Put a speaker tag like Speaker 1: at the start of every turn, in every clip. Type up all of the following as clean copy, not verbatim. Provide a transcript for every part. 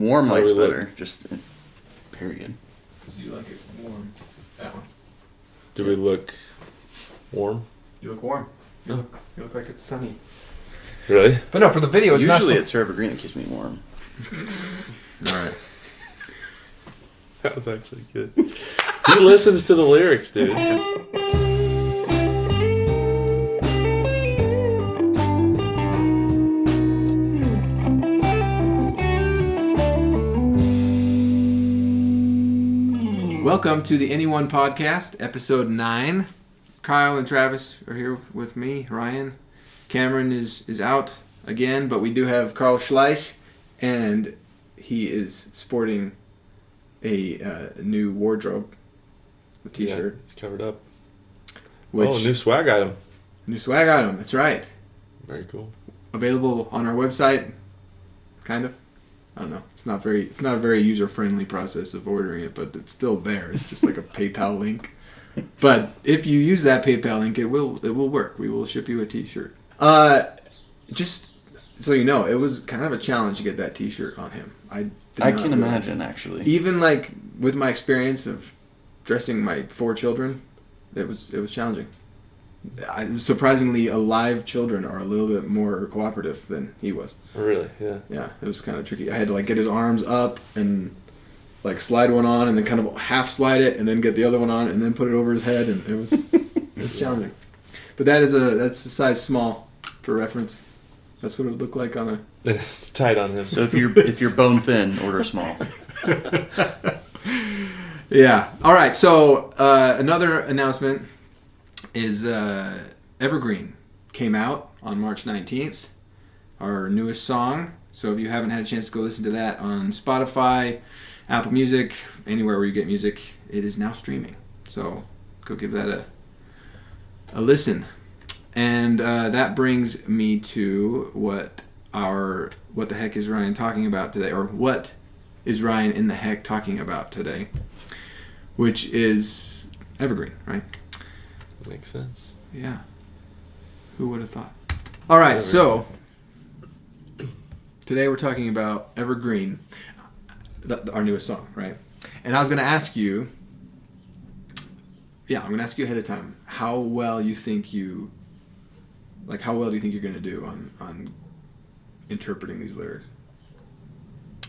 Speaker 1: Warm light's better. Just period.
Speaker 2: Because you like it warm. That one.
Speaker 3: Do we look warm?
Speaker 2: You look warm. You look like it's sunny.
Speaker 3: Really?
Speaker 2: But no, for the video, it's
Speaker 1: Usually
Speaker 2: not.
Speaker 1: it's Evergreen that keeps me warm.
Speaker 2: All right.
Speaker 3: That was actually good. He listens to the lyrics, dude.
Speaker 2: Welcome to the enny1 podcast, episode 9. Kyle and Travis are here with me, Ryan. Cameron is out again, but we do have Carl Schleich, and he is sporting a new wardrobe, a t-shirt.
Speaker 3: Yeah, he's covered up.
Speaker 2: New
Speaker 3: swag item.
Speaker 2: New swag item, that's right.
Speaker 3: Very cool.
Speaker 2: Available on our website, kind of. I don't know. It's not a very user-friendly process of ordering it, but it's still there. It's just like a PayPal link. But if you use that PayPal link, it will work. We will ship you a t-shirt. Just so you know, it was kind of a challenge to get that t-shirt on him. I
Speaker 1: can imagine, actually.
Speaker 2: Even like with my experience of dressing my 4 children, it was challenging. Surprisingly, alive children are a little bit more cooperative than he was.
Speaker 3: Really? Yeah.
Speaker 2: Yeah, it was kind of tricky. I had to like get his arms up and like slide one on, and then kind of half slide it, and then get the other one on, and then put it over his head, and it was challenging. But that's a size small for reference. That's what it would look like on a.
Speaker 3: It's tight on him.
Speaker 1: So if you're bone thin, order small.
Speaker 2: Yeah. All right. So another announcement is Evergreen came out on March 19th, our newest song. So if you haven't had a chance to go listen to that on Spotify, Apple Music, anywhere where you get music, it is now streaming. So go give that a listen. And that brings me to what the heck is Ryan talking about today, or what is Ryan in the heck talking about today, which is Evergreen, right?
Speaker 3: Makes sense.
Speaker 2: Yeah. Who would have thought? All right,
Speaker 3: Evergreen.
Speaker 2: So today we're talking about Evergreen, our newest song, right? And I was going to ask you, I'm going to ask you ahead of time, how well do you think you're going to do on interpreting these lyrics?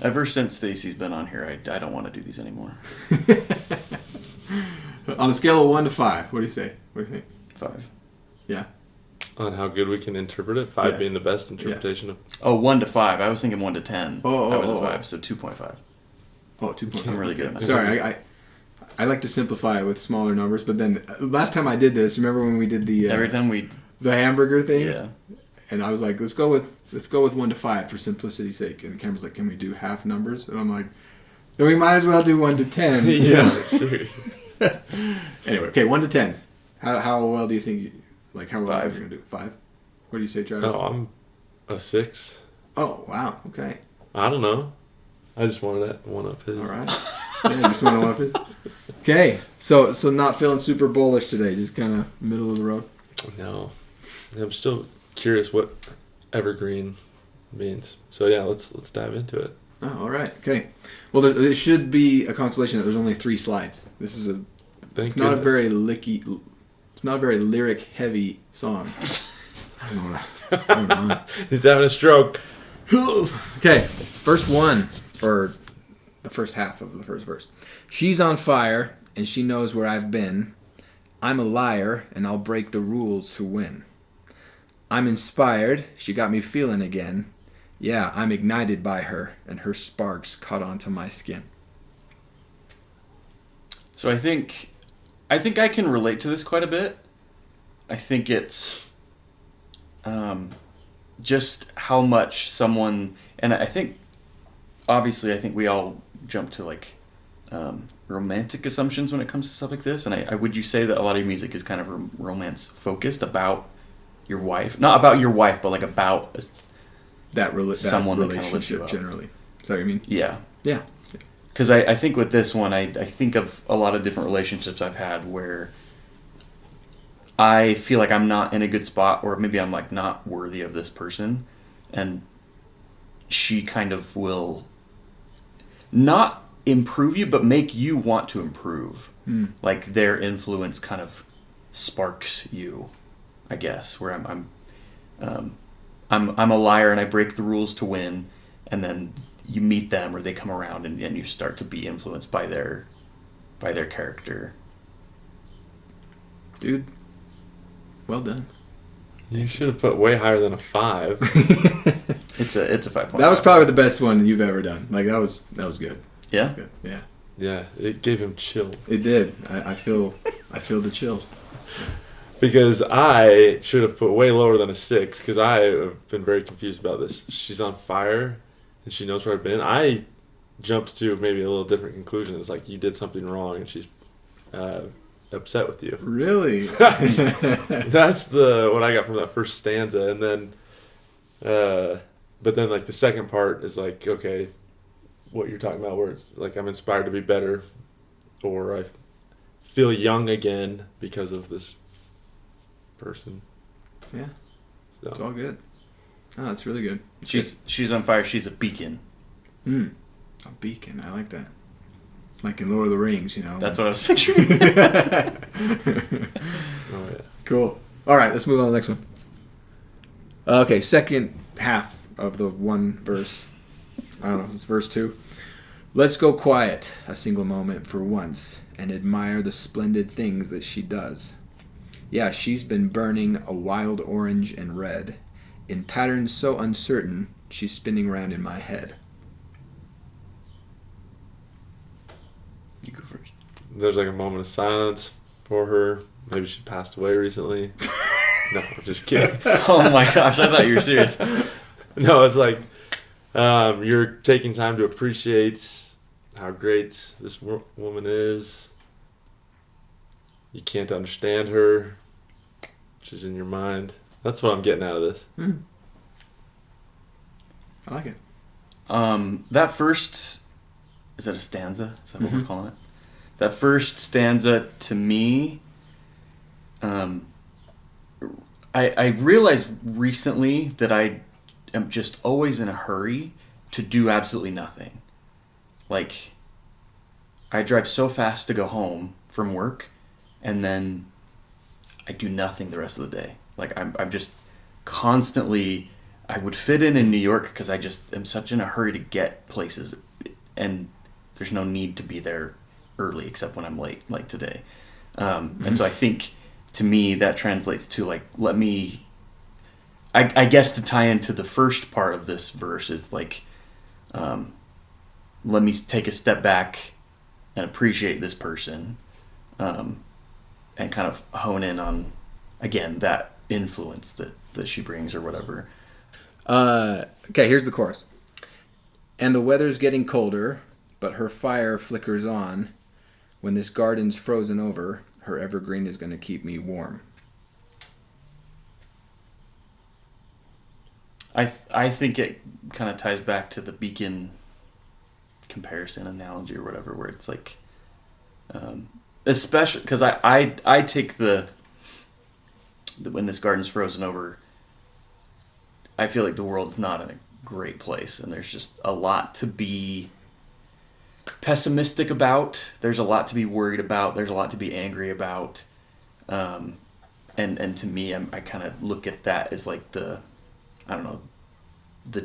Speaker 1: Ever since Stacy's been on here, I don't want to do these anymore.
Speaker 2: On a scale of 1 to 5, what do you say? What do you think?
Speaker 1: 5.
Speaker 2: Yeah.
Speaker 3: On how good we can interpret it? 5 being the best interpretation of...
Speaker 1: Oh, 1 to 5. I was thinking 1 to 10.
Speaker 2: Oh,
Speaker 1: I was a 5, so 2.5.
Speaker 2: Oh, 2.5.
Speaker 1: I'm really good at that.
Speaker 2: Sorry, I like to simplify it with smaller numbers, but then last time I did this, remember when we did the
Speaker 1: Every time we...
Speaker 2: the hamburger thing?
Speaker 1: Yeah.
Speaker 2: And I was like, let's go with 1 to 5 for simplicity's sake. And Cameron's like, can we do half numbers? And I'm like, then we might as well do 1 to 10.
Speaker 3: Yeah, seriously.
Speaker 2: Anyway, okay, 1 to 10. How well do you think? How well
Speaker 1: 5.
Speaker 2: are you gonna do? 5. What do you say, Travis?
Speaker 3: Oh, I'm a 6.
Speaker 2: Oh, wow. Okay.
Speaker 3: I don't know. I just wanted that one up his.
Speaker 2: All right. Yeah, you just want to one up his. Okay. So not feeling super bullish today. Just kind of middle of the road.
Speaker 3: No. I'm still curious what Evergreen means. So yeah, let's dive into it.
Speaker 2: Oh, all right. Okay. Well, there should be a consolation that there's only 3 slides. This is it's not a very it's not a very lyric heavy song. I don't know what's going on.
Speaker 3: He's having a stroke.
Speaker 2: Okay. Verse 1, or the first half of the first verse. She's on fire and she knows where I've been. I'm a liar and I'll break the rules to win. I'm inspired. She got me feeling again. Yeah, I'm ignited by her, and her sparks caught onto my skin.
Speaker 1: So I think I can relate to this quite a bit. I think it's just how much someone, and I think we all jump to romantic assumptions when it comes to stuff like this. And I would you say that a lot of your music is kind of romance focused about your wife, not about your wife, but like about someone that kind of lifts you up.
Speaker 2: Generally. Is that what you mean?
Speaker 1: Yeah.
Speaker 2: Yeah.
Speaker 1: Because I think with this one, I think of a lot of different relationships I've had where I feel like I'm not in a good spot, or maybe I'm like not worthy of this person, and she kind of will not improve you, but make you want to improve.
Speaker 2: Hmm.
Speaker 1: Like their influence kind of sparks you, I guess. Where I'm a liar and I break the rules to win, and then you meet them or they come around and you start to be influenced by their character.
Speaker 2: Dude, well done.
Speaker 3: You should have put way higher than a 5.
Speaker 1: It's a 5.5.
Speaker 2: That was probably the best one you've ever done. Like that was good.
Speaker 1: Yeah.
Speaker 2: Good. Yeah.
Speaker 3: Yeah, it gave him chills.
Speaker 2: It did. I feel the chills.
Speaker 3: Because I should have put way lower than a 6, because I have been very confused about this. She's on fire, and she knows where I've been. I jumped to maybe a little different conclusion. It's like you did something wrong, and she's upset with you.
Speaker 2: Really?
Speaker 3: That's what I got from that first stanza, and then, but then like the second part is like, okay, what you're talking about, where it's like I'm inspired to be better, or I feel young again because of this person.
Speaker 2: Yeah.
Speaker 3: So.
Speaker 2: It's all good. Oh, that's really good.
Speaker 1: She's on fire. She's a beacon.
Speaker 2: A beacon. I like that. Like in Lord of the Rings, you know.
Speaker 1: That's what I was picturing.
Speaker 3: Oh yeah.
Speaker 2: Cool. All right, let's move on to the next one. Okay, second half of the one verse. I don't know, it's verse 2. Let's go quiet a single moment for once and admire the splendid things that she does. Yeah, she's been burning a wild orange and red in patterns so uncertain she's spinning round in my head.
Speaker 1: You go first.
Speaker 3: There's like a moment of silence for her. Maybe she passed away recently. No, I'm just kidding.
Speaker 1: Oh my gosh, I thought you were serious.
Speaker 3: No, it's like you're taking time to appreciate how great this woman is. You can't understand her. She's in your mind. That's what I'm getting out of this.
Speaker 2: I like it.
Speaker 1: That first, is that a stanza? Is that what we're calling it? That first stanza to me, I realized recently that I am just always in a hurry to do absolutely nothing. Like, I drive so fast to go home from work, and then I do nothing the rest of the day. Like, I'm just constantly, I would fit in New York because I just am such in a hurry to get places, and there's no need to be there early except when I'm late, like today. And so I think, to me, that translates to, like, let me, I guess to tie into the first part of this verse is, like, let me take a step back and appreciate this person, and kind of hone in on, again, that influence that she brings or whatever.
Speaker 2: Okay, here's the chorus. And the weather's getting colder, but her fire flickers on. When this garden's frozen over, her evergreen is going to keep me warm.
Speaker 1: I think it kind of ties back to the beacon comparison analogy or whatever, where it's like, especially because I take the when this garden's frozen over, I feel like the world's not in a great place, and there's just a lot to be pessimistic about. There's a lot to be worried about. There's a lot to be angry about. And to me, I kind of look at that as like the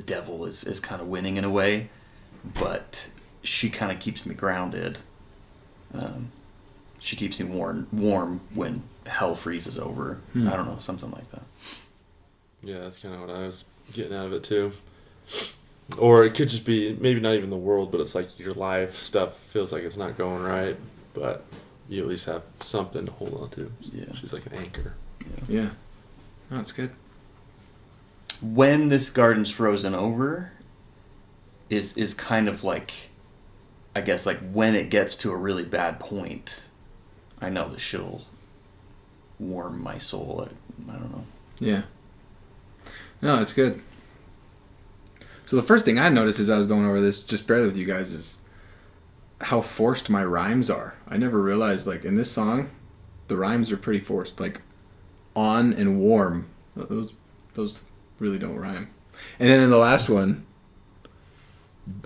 Speaker 1: devil is kind of winning in a way, but she kind of keeps me grounded. She keeps me warm when hell freezes over. I don't know, something like that.
Speaker 3: Yeah, that's kind of what I was getting out of it too. Or it could just be maybe not even the world, but it's like your life stuff feels like it's not going right, but you at least have something to hold on to.
Speaker 1: Yeah.
Speaker 3: She's like an anchor.
Speaker 2: Yeah. Oh, that's good.
Speaker 1: When this garden's frozen over is kind of like, I guess, like when it gets to a really bad point, I know that she'll warm my soul. I don't know.
Speaker 2: Yeah. No, it's good. So the first thing I noticed as I was going over this, just barely with you guys, is how forced my rhymes are. I never realized, like, in this song, the rhymes are pretty forced. Like, on and warm. Those really don't rhyme. And then in the last one,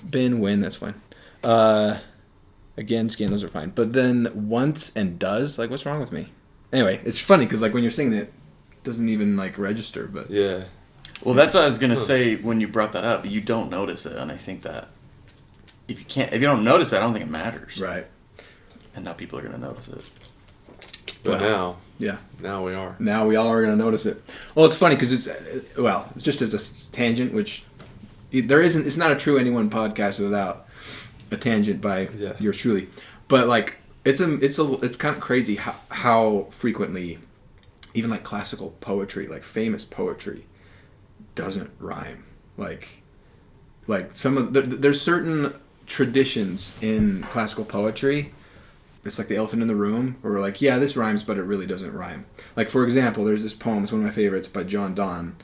Speaker 2: been, when, that's fine. Again, scan, those are fine. But then once and does, like, what's wrong with me? Anyway, it's funny because, like, when you're singing it doesn't even, like, register, but...
Speaker 3: Yeah.
Speaker 1: Well, that's what I was going to say when you brought that up. You don't notice it, and I think that if you don't notice it, I don't think it matters.
Speaker 2: Right.
Speaker 1: And now people are going to notice it.
Speaker 3: But
Speaker 2: Wow.
Speaker 3: now we are.
Speaker 2: Now we all are going to notice it. Well, it's funny because just as a tangent, which it's not a true enny1 podcast without a tangent by yours truly. But like, it's kind of crazy how frequently, even like classical poetry, like famous poetry, doesn't rhyme. Like some of there's certain traditions in classical poetry. It's like the elephant in the room, where we're like, yeah, this rhymes, but it really doesn't rhyme. Like, for example, there's this poem, it's one of my favorites, by John Donne,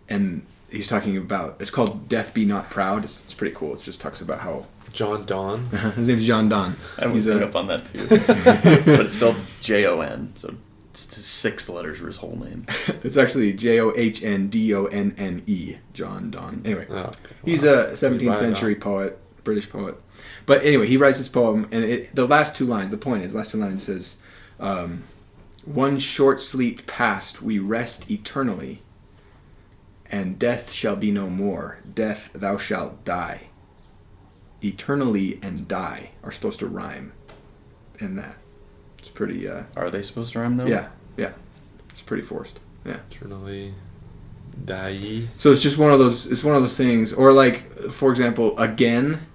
Speaker 2: and he's talking about, it's called Death Be Not Proud. It's pretty cool. It just talks about how...
Speaker 3: John Donne?
Speaker 2: His name's John Donne.
Speaker 1: I was up on that, too. But it's spelled Jon, so it's 6 letters for his whole name.
Speaker 2: It's actually JOHNDONNE, John Donne. Anyway, he's a 17th century poet, British poet. But anyway, he writes this poem, and the last two lines says, one short sleep past, we rest eternally, and death shall be no more. Death, thou shalt die. Eternally and die are supposed to rhyme in that. It's pretty...
Speaker 1: Are they supposed to rhyme, though?
Speaker 2: Yeah. It's pretty forced. Yeah.
Speaker 3: Eternally die.
Speaker 2: So it's just one of those things, or like, for example, again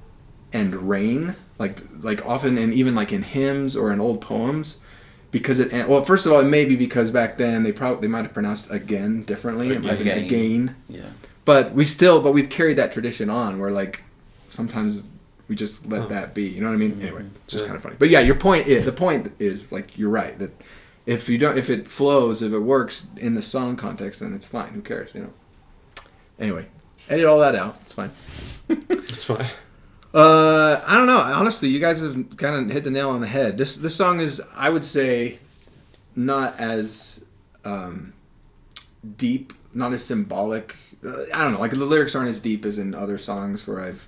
Speaker 2: and rain, like often, and even like in hymns or in old poems, because first of all, it may be because back then they might have pronounced again differently. It might have been again.
Speaker 1: Yeah.
Speaker 2: But we've carried that tradition on, where like sometimes we just let that be. You know what I mean? Mm-hmm. Anyway, it's just kind of funny. But yeah, the point is like, you're right, that if it flows, if it works in the song context, then it's fine. Who cares? You know. Anyway, edit all that out. It's fine.
Speaker 3: It's fine.
Speaker 2: I don't know. Honestly, you guys have kind of hit the nail on the head. This song is, I would say, not as deep, not as symbolic. I don't know. Like, the lyrics aren't as deep as in other songs where I've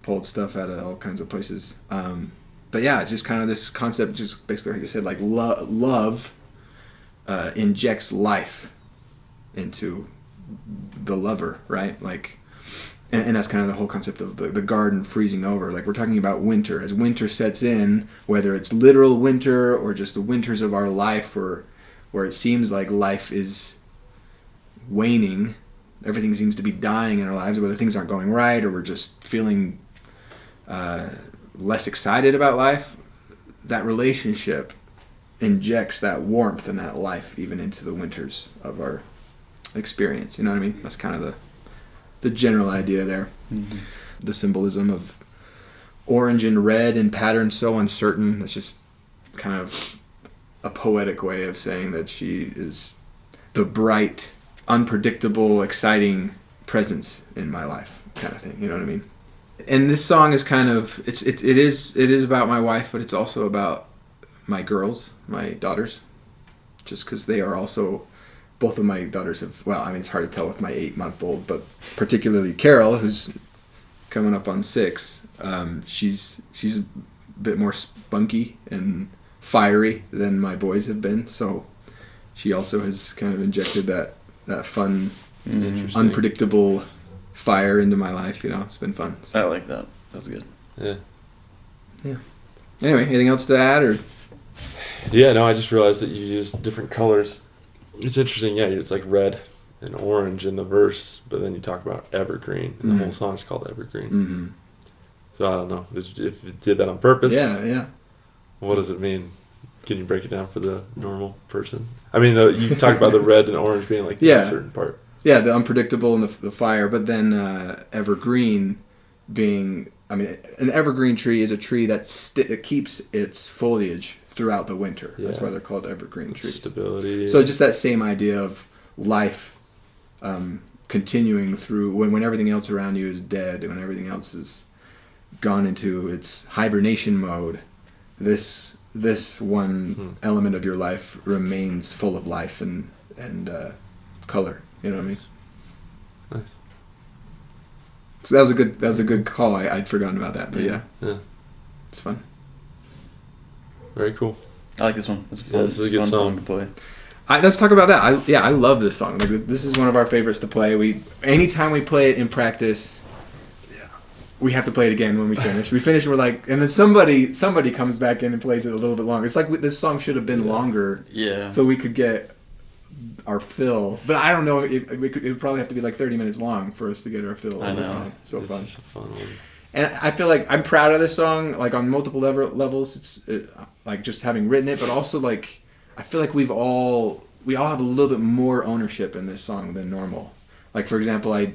Speaker 2: pulled stuff out of all kinds of places. But yeah, it's just kind of this concept, just basically like you said, like love injects life into the lover, right? Like, and that's kind of the whole concept of the garden freezing over. Like, we're talking about winter. As winter sets in, whether it's literal winter or just the winters of our life, where it seems like life is waning, everything seems to be dying in our lives, whether things aren't going right or we're just feeling less excited about life, that relationship injects that warmth and that life even into the winters of our experience. You know what I mean? That's kind of the general idea there. Mm-hmm. The symbolism of orange and red and patterns so uncertain. That's just kind of a poetic way of saying that she is the bright, unpredictable, exciting presence in my life, kind of thing. You know what I mean? And this song is kind of it is about my wife, but it's also about my girls, my daughters, just because they are also. Both of my daughters have, well, I mean, it's hard to tell with my 8-month-old, but particularly Carol, who's coming up on 6, she's a bit more spunky and fiery than my boys have been, so she also has kind of injected that fun, unpredictable fire into my life. You know, it's been fun.
Speaker 1: So. I like that. That's good.
Speaker 3: Yeah.
Speaker 2: Anyway, anything else to add, or?
Speaker 3: Yeah, no, I just realized that you used different colors. It's interesting, yeah, it's like red and orange in the verse, but then you talk about evergreen, and the whole song's called Evergreen. Mm-hmm. So I don't know, if you did that on purpose.
Speaker 2: Yeah.
Speaker 3: What does it mean? Can you break it down for the normal person? I mean, you talked about the red and orange being like a certain part.
Speaker 2: Yeah, the unpredictable and the fire, but then evergreen being, I mean, an evergreen tree is a tree that keeps its foliage throughout the winter. Yeah. That's why they're called evergreen trees.
Speaker 3: Stability.
Speaker 2: So just that same idea of life continuing through when everything else around you is dead, when everything else is gone into its hibernation mode, this one element of your life remains full of life and color. You know what I mean?
Speaker 3: Nice.
Speaker 2: So that was a good call. I'd forgotten about that, but yeah. It's fun.
Speaker 3: Very cool.
Speaker 1: I like this one. It's a fun,
Speaker 3: this is a good song
Speaker 1: to play.
Speaker 2: Let's talk about that. I love this song. Like, this is one of our favorites to play. Anytime we play it in practice, we have to play it again when we finish. We finish and we're like, and then somebody comes back in and plays it a little bit longer. It's like this song should have been longer, so we could get our fill. But I don't know. It would probably have to be like 30 minutes long for us to get our fill.
Speaker 1: I know.
Speaker 2: It's so fun.
Speaker 3: It's a fun one.
Speaker 2: And I feel like I'm proud of this song, like on multiple levels. Like just having written it, but also like I feel like we all have a little bit more ownership in this song than normal. Like for example, I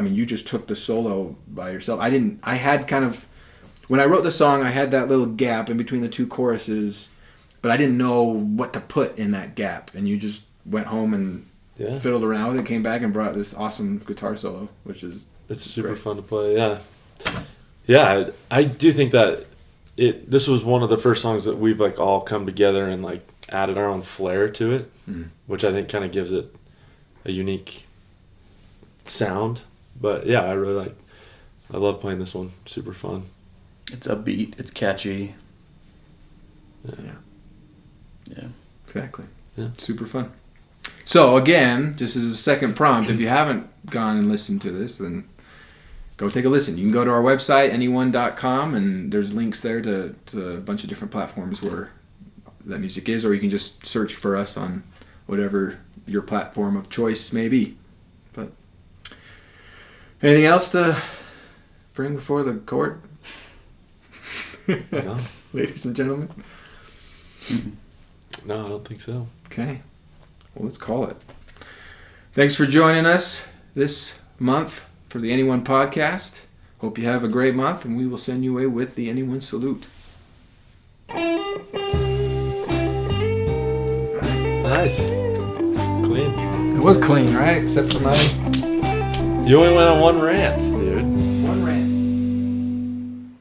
Speaker 2: mean, you just took the solo by yourself. I had kind of when I wrote the song, I had that little gap in between the two choruses, but I didn't know what to put in that gap. And you just went home and fiddled around with it, came back and brought this awesome guitar solo, which is
Speaker 3: super
Speaker 2: great.
Speaker 3: fun to play. Yeah. I do think that this was one of the first songs that we've like all come together and like added our own flair to it, which I think kind of gives it a unique sound. But yeah, I love playing this one. Super fun.
Speaker 1: It's upbeat. It's catchy.
Speaker 2: Yeah. Exactly.
Speaker 3: Yeah.
Speaker 2: Super fun. So again, just as a second prompt, if you haven't gone and listened to this, then go take a listen. You can go to our website, enny1.com, and there's links there to a bunch of different platforms where that music is, or you can just search for us on whatever your platform of choice may be. But anything else to bring before the court?
Speaker 3: No.
Speaker 2: Ladies and gentlemen?
Speaker 3: No, I don't think so.
Speaker 2: Okay. Well, let's call it. Thanks for joining us this month for the enny1 podcast. Hope you have a great month, and we will send you away with the enny1 salute.
Speaker 3: Nice. Clean.
Speaker 2: It was clean, right? Except for my...
Speaker 3: You only went on one rant, dude.